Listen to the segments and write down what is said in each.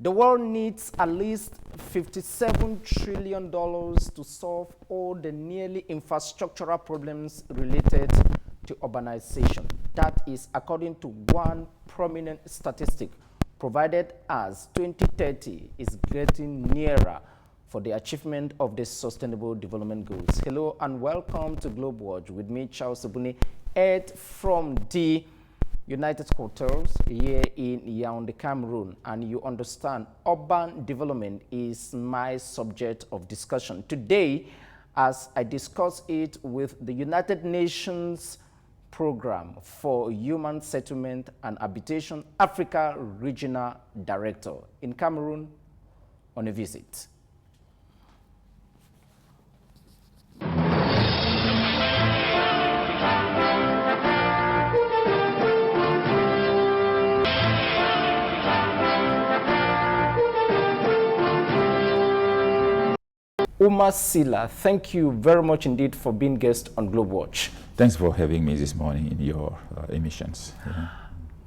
The world needs at least $57 trillion to solve all the nearly infrastructural problems related to urbanization. That is according to one prominent statistic provided as 2030 is getting nearer for the achievement of the Sustainable Development Goals. Hello and welcome to Globe Watch with me, Charles Obuni, Ed from the United Hotels here in Yaoundé, Cameroon. And you understand, urban development is my subject of discussion today as I discuss it with the United Nations Program for Human Settlement and Habitation Africa Regional Director in Cameroon on a visit. Oumar Sylla, thank you very much indeed for being guest on Globe Watch. Thanks for having me this morning in your emissions. Yeah.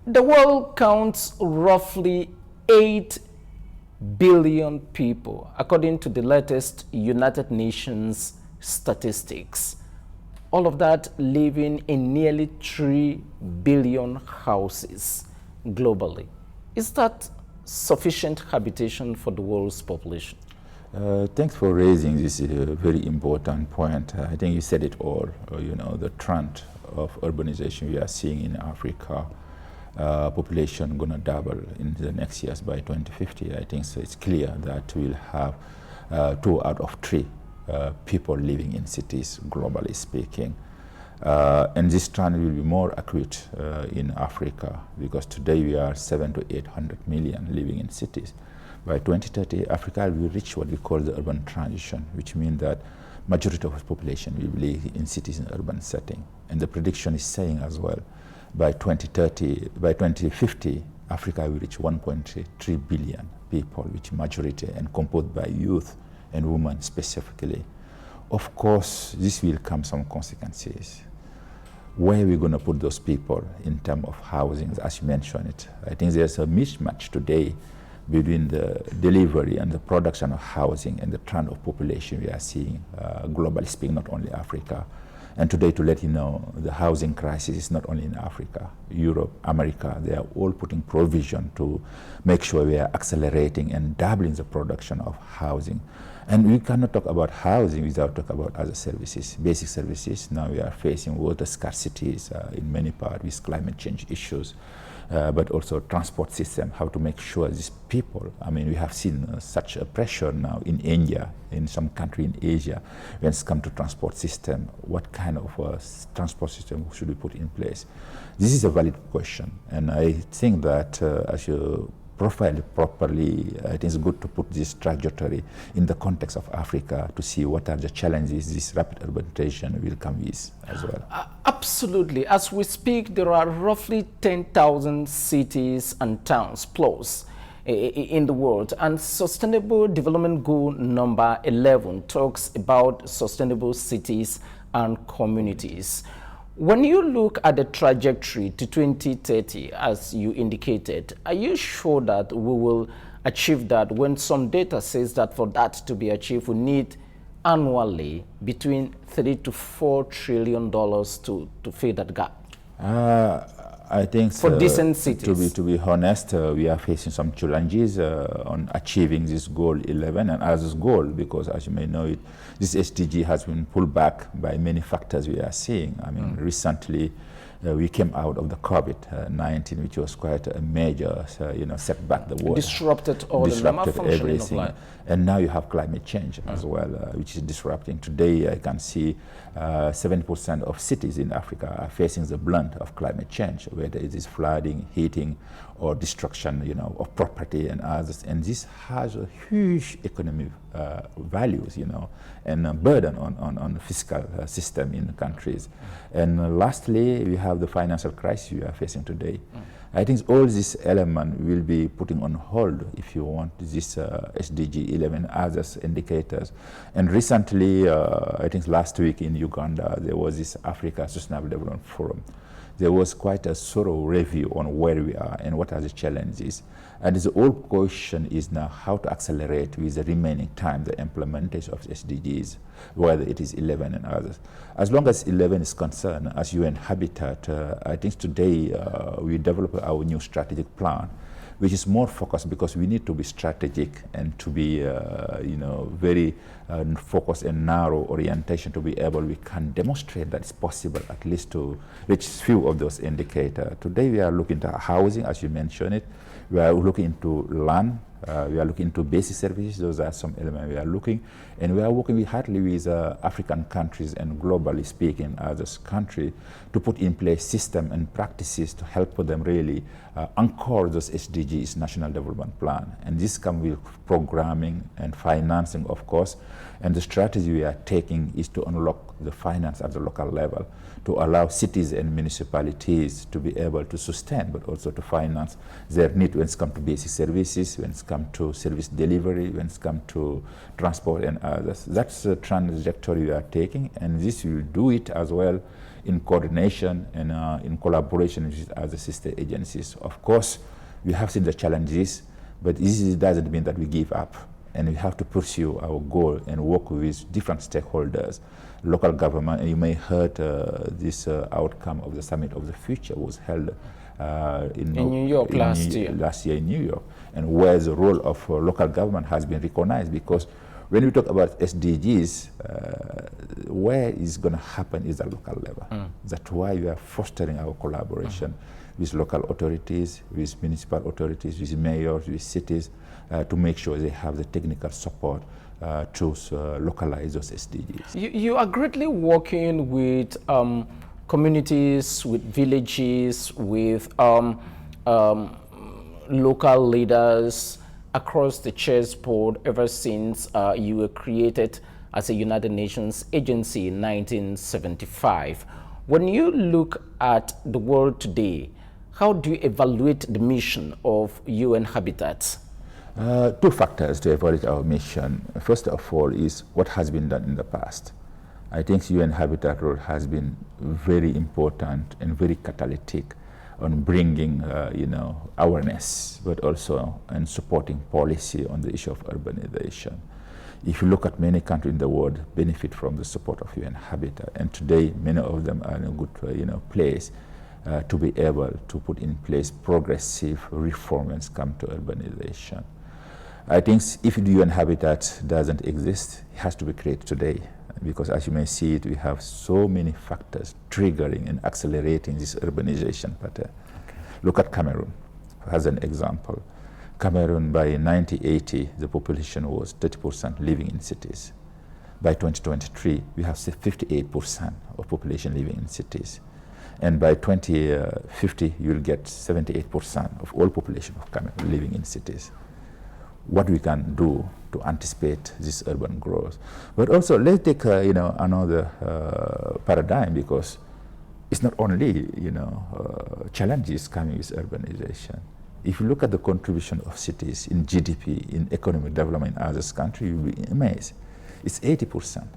The world counts roughly 8 billion people, according to the latest United Nations statistics. All of that living in nearly 3 billion houses globally. Is that sufficient habitation for the world's population? Thanks for raising this very important point. I think you said it all. The trend of urbanization we are seeing in Africa, population gonna double in the next years by 2050. I think so. It's clear that we'll have 2 out of 3 people living in cities, globally speaking. And this trend will be more acute in Africa because today we are 700 to 800 million living in cities. By 2030, Africa will reach what we call the urban transition, which means that majority of its population will live in cities in urban setting. And the prediction is saying as well, by 2050, Africa will reach 1.3 billion people, which majority and composed by youth and women specifically. Of course, this will come some consequences. Where are we going to put those people in terms of housing, as you mentioned it? I think there's a mismatch today between the delivery and the production of housing and the trend of population we are seeing globally speaking, not only Africa. And today, to let you know, the housing crisis is not only in Africa, Europe, America, they are all putting provision to make sure we are accelerating and doubling the production of housing. And we cannot talk about housing without talking about other services, basic services. Now we are facing water scarcities in many parts with climate change issues. But also transport system, how to make sure these people, I mean, we have seen such a pressure now in India, in some country in Asia, when it's come to transport system, what kind of transport system should we put in place? This is a valid question, and I think that as you profile it properly, it is good to put this trajectory in the context of Africa to see what are the challenges this rapid urbanization will come with as well. Absolutely. As we speak, there are roughly 10,000 cities and towns plus in the world, and Sustainable Development Goal number 11 talks about sustainable cities and communities. When you look at the trajectory to 2030, as you indicated, are you sure that we will achieve that when some data says that for that to be achieved, we need annually between $3 to $4 trillion to fill that gap? I think for decent cities. To be honest, we are facing some challenges on achieving this goal 11 and others goal, because as you may know it, this SDG has been pulled back by many factors we are seeing. I mean, recently we came out of the COVID-19, which was quite a major, setback. The world disrupted all disrupted the normal functioning everything. of life. And now you have climate change as well, which is disrupting. Today, I can see 70% of cities in Africa are facing the brunt of climate change, whether it is flooding, heating, or destruction, of property and others. And this has a huge economic values, and a burden on the fiscal system in the countries. And lastly, we have the financial crisis we are facing today. I think all these elements will be putting on hold, if you want, this SDG 11 others indicators. And recently, I think last week in Uganda, there was this Africa Sustainable Development Forum. there was quite a thorough review on where we are and what are the challenges. And the whole question is now how to accelerate with the remaining time the implementation of SDGs, whether it is 11 and others. As long as 11 is concerned, as UN Habitat, I think today we develop our new strategic plan, which is more focused because we need to be strategic and to be, very focused and narrow orientation to be able, we can demonstrate that it's possible at least to reach few of those indicators. Today we are looking at housing, as you mentioned it. We are looking into land. We are looking into basic services. Those are some elements we are looking. And we are working hardly with African countries and globally speaking as a country to put in place systems and practices to help them really anchor those SDGs, National Development Plan. And this comes with programming and financing, of course. And the strategy we are taking is to unlock the finance at the local level to allow cities and municipalities to be able to sustain, but also to finance their need when it comes to basic services, when it comes to service delivery, when it comes to transport and others. That's the trajectory we are taking, and this will do it as well in coordination and in collaboration with other sister agencies. Of course, we have seen the challenges, but this doesn't mean that we give up. And we have to pursue our goal and work with different stakeholders, local government. And you may heard this outcome of the Summit of the Future was held in New York last year in New York, and where the role of local government has been recognized, because when we talk about SDGs, where it's going to happen is at local level. That's why we are fostering our collaboration with local authorities, with municipal authorities, with mayors, with cities, to make sure they have the technical support to localize those SDGs. You are greatly working with communities, with villages, with local leaders across the chessboard ever since you were created as a United Nations agency in 1975. When you look at the world today, how do you evaluate the mission of UN Habitat? Two factors to evaluate our mission. First of all is what has been done in the past. I think UN Habitat role has been very important and very catalytic on bringing awareness, but also in supporting policy on the issue of urbanization. If you look at many countries in the world benefit from the support of UN Habitat, and today many of them are in a good place to be able to put in place progressive reforms come to urbanization. I think if the UN Habitat doesn't exist, it has to be created today, because as you may see it, we have so many factors triggering and accelerating this urbanization pattern. Okay. Look at Cameroon as an example. Cameroon, by 1980, the population was 30% living in cities. By 2023, we have 58% of population living in cities. And by 2050, you'll get 78% of all population of Cameroon living in cities. What we can do to anticipate this urban growth. But also, let's take another paradigm, because it's not only challenges coming with urbanization. If you look at the contribution of cities in GDP, in economic development in other countries, you'll be amazed. It's 80%.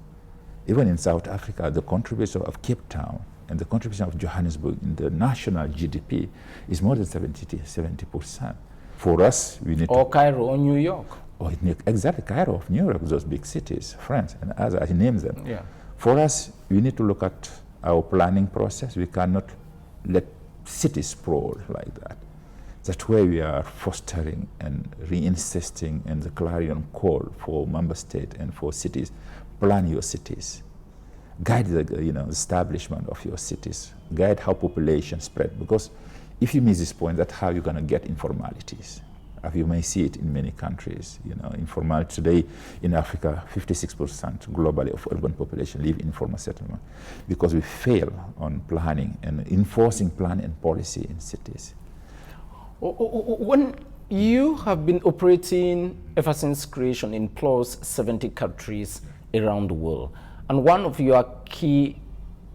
Even in South Africa, the contribution of Cape Town and the contribution of Johannesburg in the national GDP is more than 70%. For us, we need or Cairo or New York. Or exactly, Cairo of New York, those big cities, France and others, I name them. Yeah. For us, we need to look at our planning process. We cannot let cities sprawl like that. That's why we are fostering and re-insisting in the clarion call for member states and for cities. Plan your cities. Guide the establishment of your cities. Guide how population spread. Because if you miss this point, that's how you're going to get informalities. You may see it in many countries. Informality today in Africa, 56% globally of urban population live in informal settlement, because we fail on planning and enforcing plan and policy in cities. When you have been operating ever since creation in plus 70 countries around the world, and one of your key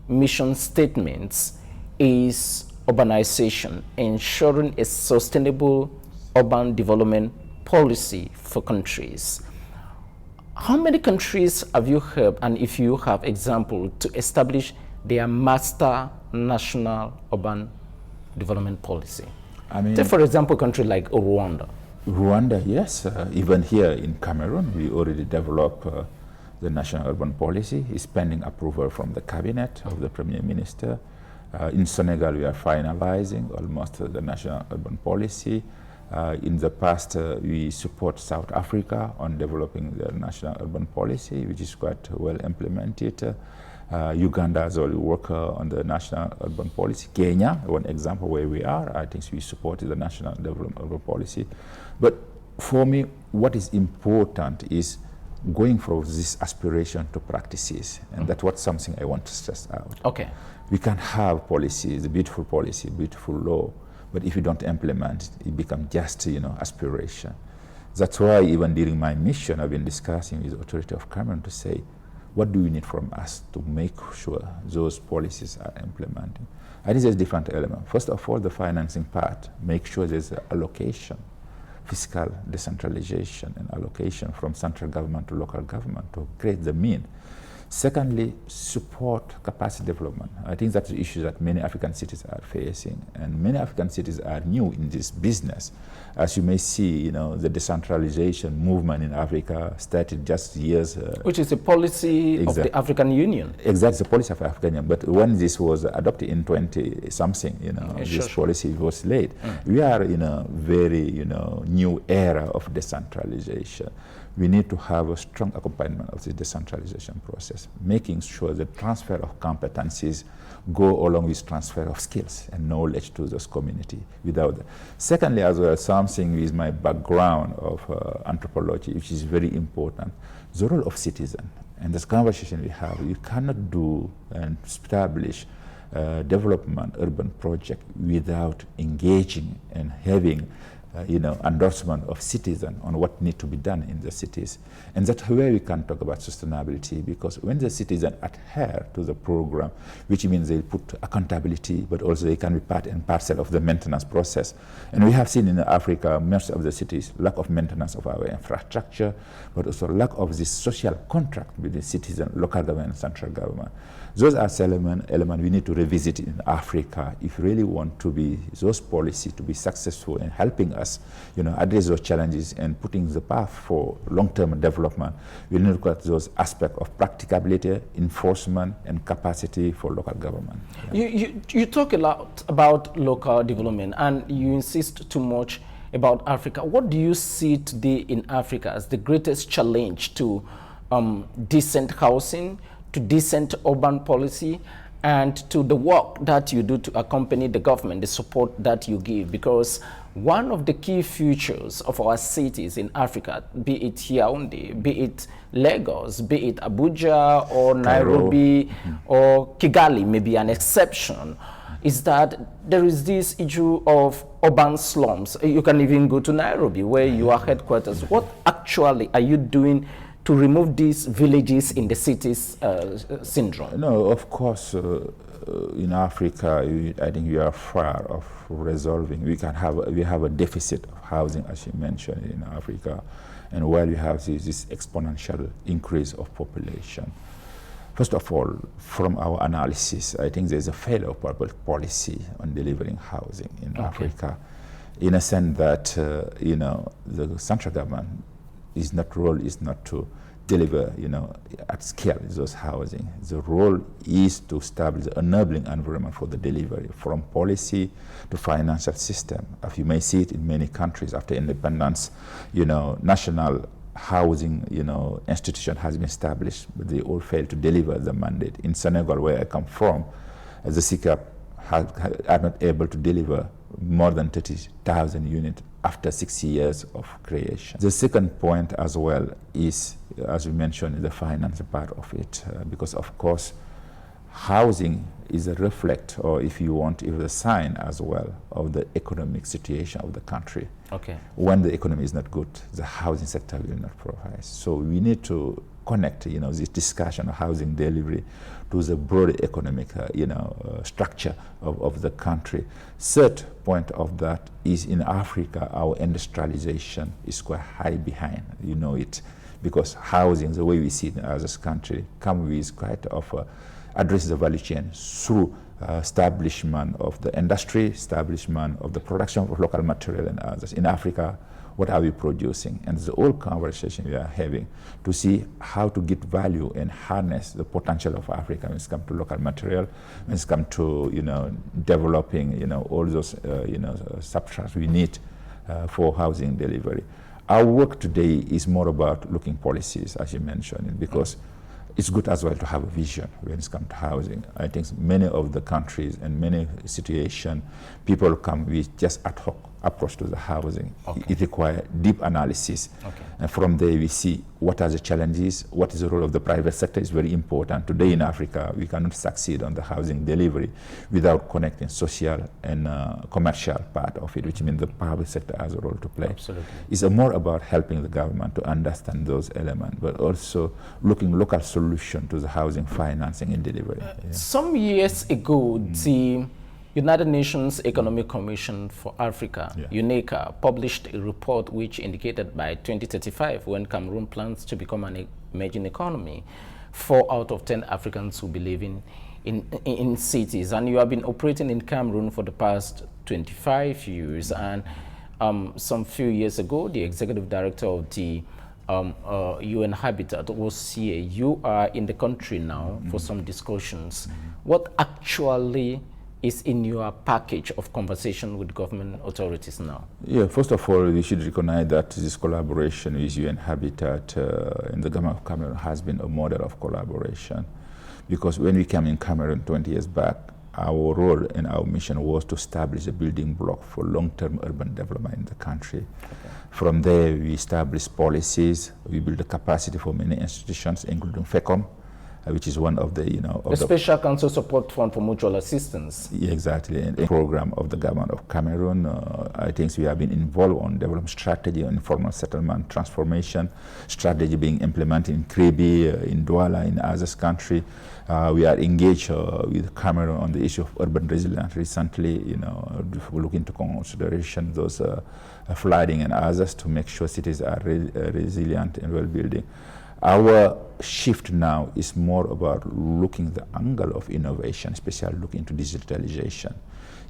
mission statements is urbanization, ensuring a sustainable urban development policy for countries. How many countries have you helped, and if you have example, to establish their master national urban development policy? I mean, take, for example, a country like Rwanda. Rwanda, yes. Even here in Cameroon, we already developed the national urban policy. It's pending approval from the cabinet of the Premier Minister. In Senegal, we are finalizing almost the national urban policy. In the past, we support South Africa on developing the national urban policy, which is quite well implemented. Uganda has already worked on the national urban policy. Kenya, one example where we are, I think we support the national development urban policy. But for me, what is important is going from this aspiration to practices, and that's what something I want to stress out. Okay. We can have policies, a beautiful policy, beautiful law, but if you don't implement it, it becomes just, aspiration. That's why even during my mission, I've been discussing with the authority of Cameroon to say, what do we need from us to make sure those policies are implemented? I think there's different elements. First of all, the financing part, make sure there's allocation, fiscal decentralization and allocation from central government to local government to create the mean. Secondly, support capacity development. I think that's the issue that many African cities are facing, and many African cities are new in this business. As you may see, the decentralization movement in Africa started just years. Which is a policy of the African Union. Exactly, the policy of the African Union. But when this was adopted in 20-something, this policy was laid. We are in a very, new era of decentralization. We need to have a strong accompaniment of the decentralization process, making sure the transfer of competencies go along with transfer of skills and knowledge to those communities. Without that. Secondly, as well, something with my background of anthropology, which is very important, the role of citizen. And this conversation we have, you cannot do and establish development urban project without engaging and having endorsement of citizens on what needs to be done in the cities. And that's where we can talk about sustainability, because when the citizens adhere to the program, which means they put accountability, but also they can be part and parcel of the maintenance process. And we have seen in Africa, most of the cities, lack of maintenance of our infrastructure, but also lack of this social contract with the citizen, local government, and central government. Those are elements we need to revisit in Africa if we really want to be those policies to be successful in helping us, address those challenges and putting the path for long-term development. We need to look at those aspects of practicability, enforcement, and capacity for local government. Yeah. You talk a lot about local development, and you insist too much about Africa. What do you see today in Africa as the greatest challenge to decent housing, to decent urban policy, and to the work that you do to accompany the government, the support that you give? Because one of the key features of our cities in Africa, be it Yaoundé, be it Lagos, be it Abuja or Nairobi or Kigali, may be an exception, is that there is this issue of urban slums. You can even go to Nairobi, where you are headquarters. What actually are you doing to remove these villages in the cities syndrome? No, of course, in Africa, I think we are far of resolving. We have a deficit of housing, as you mentioned, in Africa, and while we have this exponential increase of population. First of all, from our analysis, I think there's a failure of public policy on delivering housing in Africa, in a sense that the central government role is not to deliver, at scale those housing. The role is to establish an enabling environment for the delivery, from policy to financial system. As you may see it in many countries after independence, national housing, institution has been established, but they all fail to deliver the mandate. In Senegal, where I come from, the SICAP are not able to deliver more than 30,000 units after 6 years of creation. The second point as well is, as we mentioned, the finance part of it, because of course, housing is a reflect, or if you want, is a sign as well of the economic situation of the country. Okay. When the economy is not good, the housing sector will not provide. So we need to connect, this discussion of housing delivery to the broader economic, structure of the country. Third point of that is in Africa, our industrialization is quite high behind, it, because housing, the way we see it as a country, comes with quite of address the value chain through establishment of the industry, establishment of the production of local material and others. In Africa, what are we producing? And it's the whole conversation we are having to see how to get value and harness the potential of Africa when it comes to local material, when it comes to developing all those substrates we need for housing delivery. Our work today is more about looking policies, as you mentioned, because it's good as well to have a vision when it comes to housing. I think many of the countries and many situations, people come with just ad hoc approach to the housing. Okay. It requires deep analysis. Okay. And from there we see what are the challenges, what is the role of the private sector is very important. Today in Africa, we cannot succeed on the housing delivery without connecting social and commercial part of it, which means the private sector has a role to play. Absolutely. It's more about helping the government to understand those elements, but also looking local solution to the housing financing and delivery. Some years ago, the United Nations Economic Commission for Africa, UNECA, published a report which indicated by 2035, when Cameroon plans to become an emerging economy, 4 out of 10 Africans will be living in cities. And you have been operating in Cameroon for the past 25 years. And some few years ago, the executive director of the UN Habitat, OCA, you are in the country now for some discussions. What actually is in your package of conversation with government authorities now? Yeah, first of all, we should recognize that this collaboration with UN Habitat and the government of Cameroon has been a model of collaboration. Because when we came in Cameroon 20 years back, our role and our mission was to establish a building block for long-term urban development in the country. Okay. From there, we established policies, we built the capacity for many institutions, including FECOM, which is one of the, the Special Council Support Fund for Mutual Assistance. Yeah, exactly, and a program of the government of Cameroon. I think we have been involved on development strategy on informal settlement transformation, strategy being implemented in Kribi, in Douala, in others country. We are engaged with Cameroon on the issue of urban resilience recently, we look into consideration those flooding and others to make sure cities are resilient and well-building. Our shift now is more about looking the angle of innovation, especially looking into digitalization.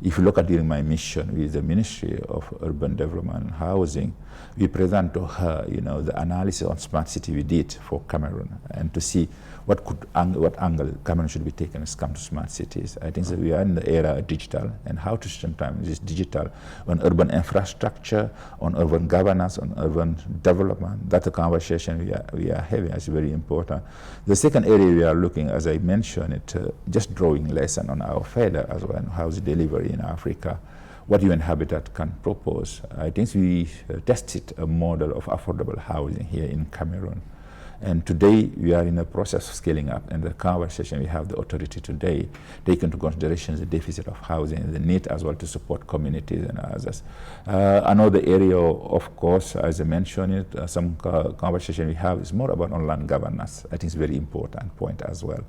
If you look at during my mission with the Ministry of Urban Development and Housing, we present to her, the analysis on smart city we did for Cameroon, and to see what angle Cameroon should be taken as it comes to smart cities. I think that we are in the era of digital, and how to sometimes this digital on urban infrastructure, on urban governance, on urban development. That's a conversation we are having is very important. The second area we are looking, as I mentioned, just drawing lesson on our failure as well, housing delivery in Africa. What UN Habitat can propose. I think we tested a model of affordable housing here in Cameroon. And today we are in a process of scaling up, and the conversation we have the authority today take into consideration the deficit of housing, the need as well to support communities and others. Another area, of course, as I mentioned, some conversation we have is more about online governance. I think it's a very important point as well.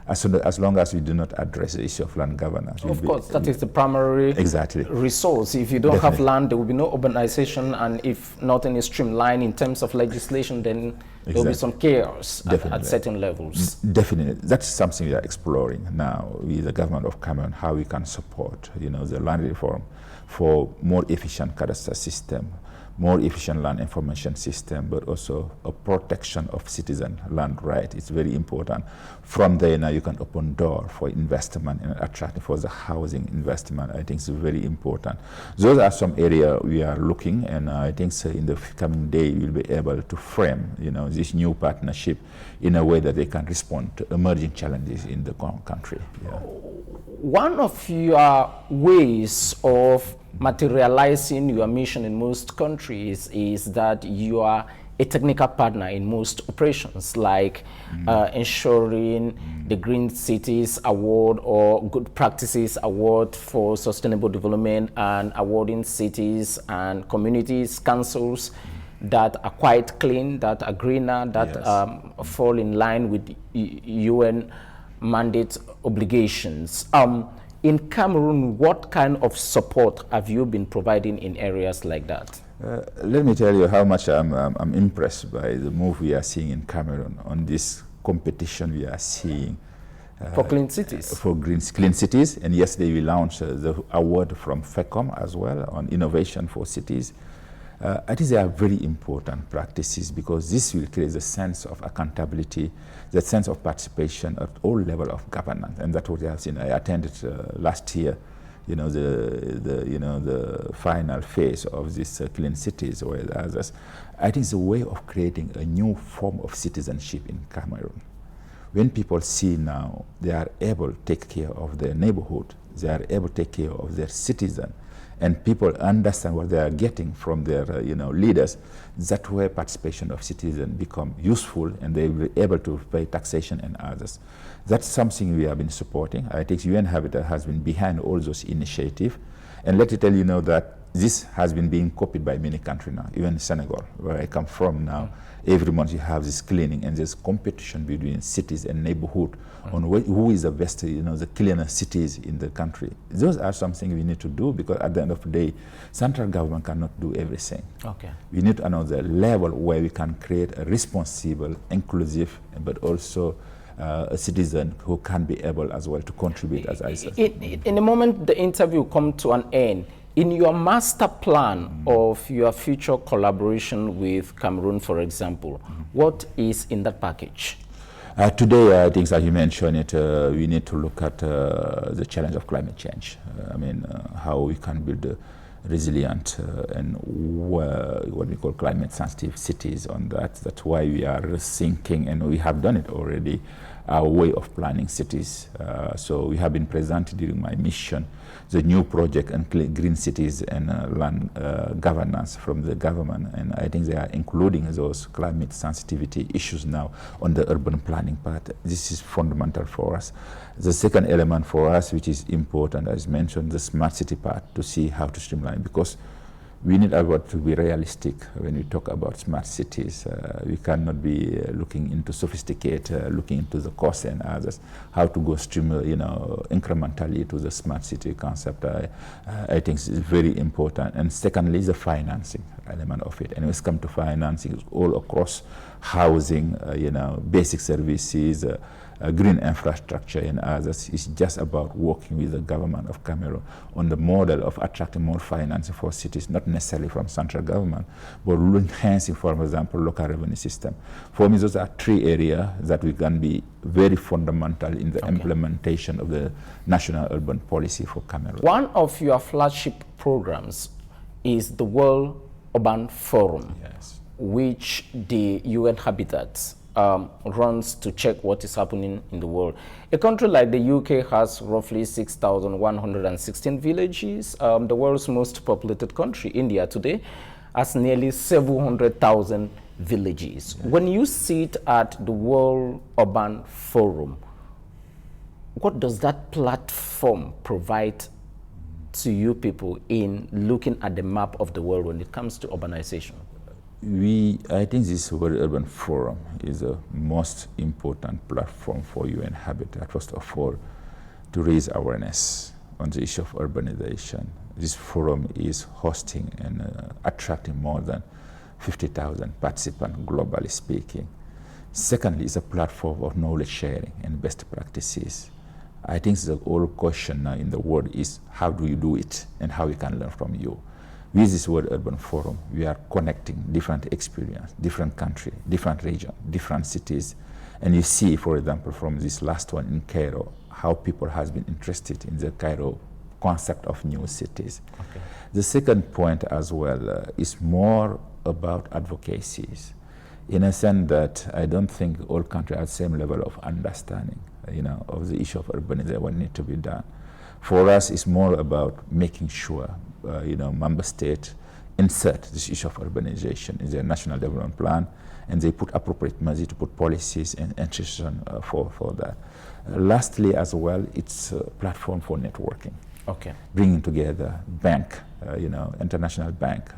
As long as we do not address the issue of land governance. Of course, that is the primary resource. If you don't have land, there will be no urbanization, and if nothing is streamlined in terms of legislation, then there will be some chaos at certain levels. Definitely. That's something we are exploring now with the government of Cameroon, how we can support, the land reform for more efficient cadastral system, more efficient land information system, but also a protection of citizen land right. It's very important. From there now you can open door for investment and attracting for the housing investment. I think it's very important. Those are some areas we are looking, and I think in the coming day we'll be able to frame, this new partnership in a way that they can respond to emerging challenges in the country. Yeah. One of your ways of materializing your mission in most countries is that you are a technical partner in most operations, like ensuring the Green Cities Award or Good Practices Award for Sustainable Development, and awarding cities and communities, councils that are quite clean, that are greener, that fall in line with UN mandate obligations. In Cameroon, what kind of support have you been providing in areas like that? Let me tell you how much I'm impressed by the move we are seeing in Cameroon on this competition we are seeing. For clean cities. For clean cities. And yesterday we launched the award from FECOM as well on innovation for cities. I think they are very important practices because this will create a sense of accountability, the sense of participation at all levels of governance, and that's what I have seen. I attended last year, the final phase of this clean cities or others. I think it's a way of creating a new form of citizenship in Cameroon. When people see now they are able to take care of their neighborhood, they are able to take care of their citizen, and people understand what they are getting from their leaders, that's where participation of citizens become useful and they will be able to pay taxation and others. That's something we have been supporting. I think UN Habitat has been behind all those initiatives. And let me tell you that this has been being copied by many countries now, even Senegal, where I come from now. Every month you have this cleaning and there's competition between cities and neighborhood on who is the best, the cleaner cities in the country. Those are something we need to do because at the end of the day, central government cannot do everything. Okay. We need another level where we can create a responsible, inclusive, but also a citizen who can be able as well to contribute, as I said. In the moment the interview comes to an end, in your master plan of your future collaboration with Cameroon, for example, what is in that package? Today, I think, as you mentioned it, we need to look at the challenge of climate change. How we can build resilient and what we call climate-sensitive cities on that. That's why we are thinking, and we have done it already, our way of planning cities. So we have been presented during my mission the new project on green cities and land governance from the government, and I think they are including those climate sensitivity issues now on the urban planning part. This is fundamental for us. The second element for us, which is important, as mentioned, the smart city part, to see how to streamline, because we need to be realistic when we talk about smart cities. We cannot be looking into looking into the cost and others, how to go incrementally to the smart city concept. I think is very important. And secondly, the financing element of it. And when it comes to financing, it's all across housing, basic services, green infrastructure and others. It's just about working with the government of Cameroon on the model of attracting more financing for cities, not necessarily from central government, but enhancing, for example, local revenue system. For me, those are three areas that we can be very fundamental in the implementation of the national urban policy for Cameroon. One of your flagship programs is the World Urban Forum, which the UN Habitat runs to check what is happening in the world. A country like the UK has roughly 6,116 villages. The world's most populated country, India, today has nearly 700,000 villages. When you sit at the World Urban Forum, what does that platform provide to you people in looking at the map of the world when it comes to urbanization? I think this World Urban Forum is the most important platform for UN Habitat, first of all, to raise awareness on the issue of urbanization. This forum is hosting and attracting more than 50,000 participants, globally speaking. Secondly, it's a platform of knowledge sharing and best practices. I think the whole question now in the world is how do you do it and how we can learn from you. With this World Urban Forum, we are connecting different experience, different country, different region, different cities. And you see, for example, from this last one in Cairo, how people has been interested in the Cairo concept of new cities. The second point as well is more about advocacies, in a sense that I don't think all countries have the same level of understanding, of the issue of urbanization, what needs to be done. For us, it's more about making sure member states insert this issue of urbanization in their national development plan, and they put appropriate money to put policies and institutions for that. Lastly, as well, it's a platform for networking. Bringing together bank, international bank,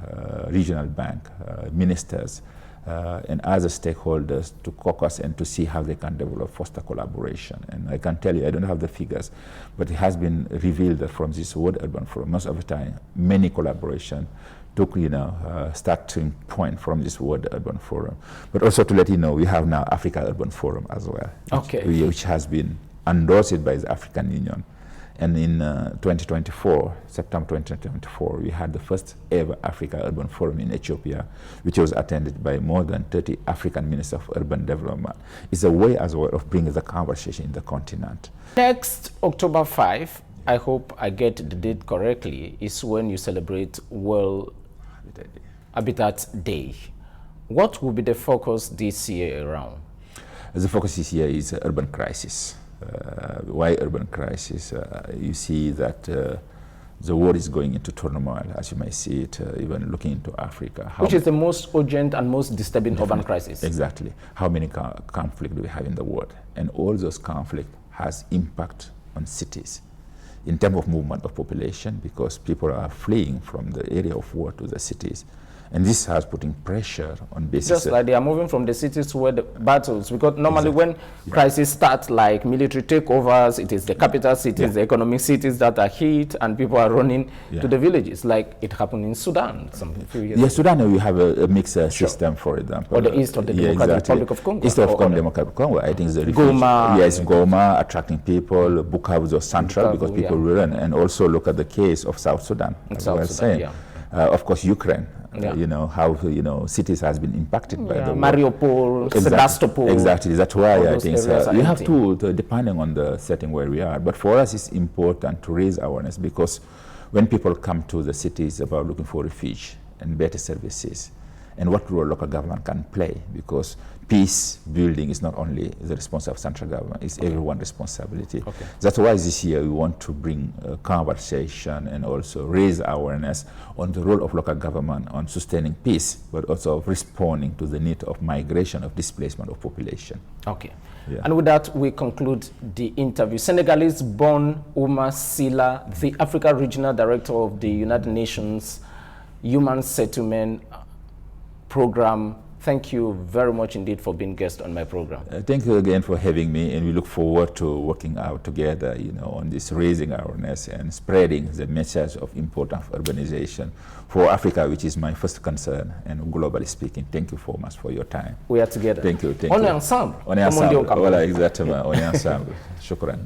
regional bank, ministers, and other stakeholders to caucus and to see how they can develop, foster collaboration. And I can tell you, I don't have the figures, but it has been revealed that from this World Urban Forum, most of the time, many collaboration took, starting point from this World Urban Forum. But also to let you know, we have now Africa Urban Forum as well, which has been endorsed by the African Union. And in 2024, September 2024, we had the first ever Africa Urban Forum in Ethiopia, which was attended by more than 30 African ministers of urban development. It's a way as well of bringing the conversation in the continent. Next October 5, I hope I get the date correctly, is when you celebrate World Habitat Day. What will be the focus this year around? The focus this year is urban crisis. Why urban crisis? You see that the world is going into turmoil, as you may see it, even looking into Africa. Which is the most urgent and most disturbing urban crisis? Exactly. How many conflicts do we have in the world? And all those conflicts has impact on cities in terms of movement of population, because people are fleeing from the area of war to the cities. And this has putting pressure on basis. Just like they are moving from the cities to where the battles, because normally when crises start, like military takeovers, it is the capital cities, the economic cities that are hit, and people are running to the villages, like it happened in Sudan some few years ago. Sudan, we have a mixed system, for example. Or the east of the Democratic Republic of Congo. East of Democratic Congo, I think the Goma. Yes, Goma, attracting people, Bukavu was central because people will run, and also look at the case of South Sudan, as South Sudan, of course, Ukraine. You know, how, cities has been impacted by the war. Mariupol, Sebastopol. Exactly, that's why I think you have to, depending on the setting where we are. But for us, it's important to raise awareness, because when people come to the cities about looking for refuge and better services, and what role local government can play, because peace building is not only the responsibility of central government, it's everyone's responsibility. That's why this year we want to bring a conversation and also raise awareness on the role of local government on sustaining peace, but also responding to the need of migration, of displacement of population. And with that, we conclude the interview. Senegalese-born Oumar Sylla, the Africa Regional Director of the United Nations Human Settlement Program. Thank you very much indeed for being guest on my program. Thank you again for having me, and we look forward to working out together, on this raising awareness and spreading the message of importance of urbanization for Africa, which is my first concern, and globally speaking. Thank you so much for your time. We are together. Thank you. On est ensemble. On est ensemble. Voilà, exactement. On est ensemble. Shukran.